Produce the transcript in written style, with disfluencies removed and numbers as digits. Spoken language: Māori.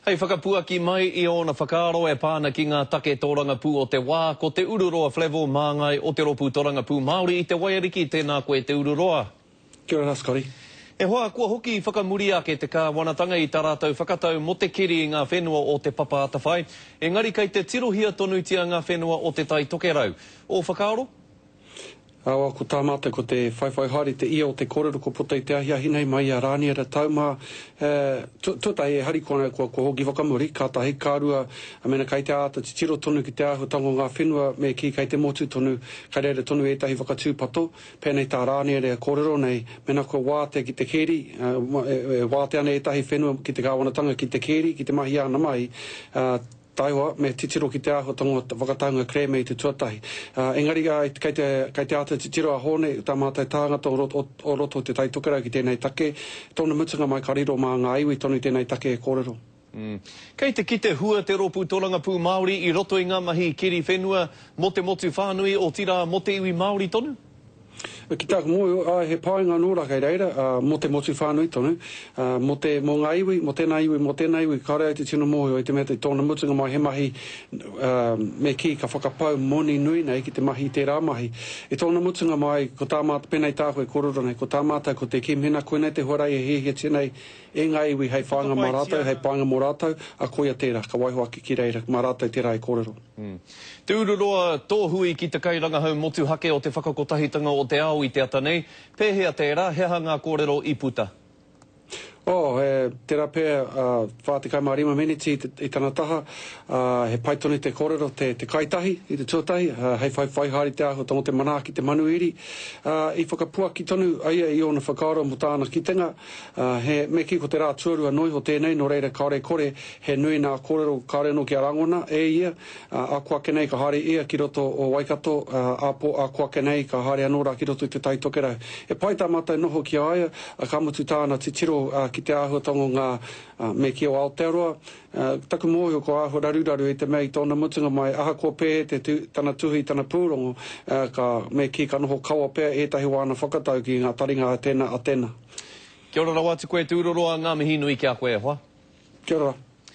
Hei whakapuaki mai I ona whakaaro e pāna ki ngā take tōranga pū o te wā, ko te ururoa Flevo Māngai o te ropu tōranga pū Māori I te Wairiki, tēnā koe te ururoa. Kia ora, Scotty. E hoa, kua hoki whakamuri ake te kāwanatanga I tā rātou whakatau mo te kiri I ngā whenua o te papa atawhai. Engari kei te tirohia tonutia ngā whenua o te tai tokerau. O whakaaro? Awa, ko tā mata ko te whaiwhai haere te ia o te kōrero ko puta I te ahi ahi nei mai a rānia ra taumā. Tuatai e hari kona ko hoki whakamuri, kātahi kārua, a mena kei te āta te tiro tonu ki te āhutango ngā whenua, me ki kei te motu tonu, kei reira tonu etahi whakatūpato, pēnei tā rānia rea kōrero nei, mena ko wāte ki te keri, wāte ane etahi whenua ki te kāwanatanga ki te keri, ki te mahi ana mai, taiwa, me titiro ki te āhutango whakataunga kremei te tuatahi. Engari kei te āta titiro a hone, tā mātai tāngata o roto te tai tokerau ki tēnei take, tōna mutunga mai kariro mā ngā iwi tonu tēnei take e kōrero. Kei te kite hua te ropu tōranga pū Māori I roto I ngā mahi kiri whenua mo te motu whānui o tira mo te iwi Māori tonu? Ki tāku mō, he pāinga nōra kei reira, mo te motu whānui tonu, mo ngā iwi, mo tēnā iwi, kāre te tino mōhio I te mea te tōna mutunga mai he mahi me ki ka whakapau moni nui nei ki te mahi te rā mahi. E tōna mutunga mai, ko tā māta pēnei tāku e kōrero nei, ko tā māta ko te kimhina koe nei te horai e hihia tēnei, e ngā iwi hei whāinga mā rātou, hei pāinga mō rātou, a koia tērā, ka waiho ake ki reira, mā rātou tērā e kōrero. Te ururoa tōhui ki te kairanga hau motu hake o te whakakotahitanga o te ao I te ata nei, pēhea tērā, hea ngā kōrero I puta. Tērā pēr whātikai mā rima meniti I tana taha, he paitoni te kōrero te kaitahi I te tuatahi, hei whai haere te aho tongo te manaki te manuiri. I whakapuaki tonu aia I ona whakaaro mo tāna kitenga, me ki ko te rā tuarua noi ho tēnei, no reira kāre kore, he nui nā kōrero kāre no ki a rangona, ia, a kua kenei ka haere ia ki roto o Waikato, a kua kenei ka haere anōra ki roto I te tai tokerau. E pai tā mātai noho ki aia, a ka mutu tāna te tiro ki te āhuatongo ngā me ki o Aotearoa. Taku mōhio ko āhua raruraru I te mei tōna mutunga mai aha kua pē tana tuhi, tana pūrongo, ka me ki ka noho kaua pēr ētahi wāna whakatau ki ngā taringa a tēnā. Kia ora rawatu koe te uroroa ngā mihi nui ki a koe hoa. Kia ora.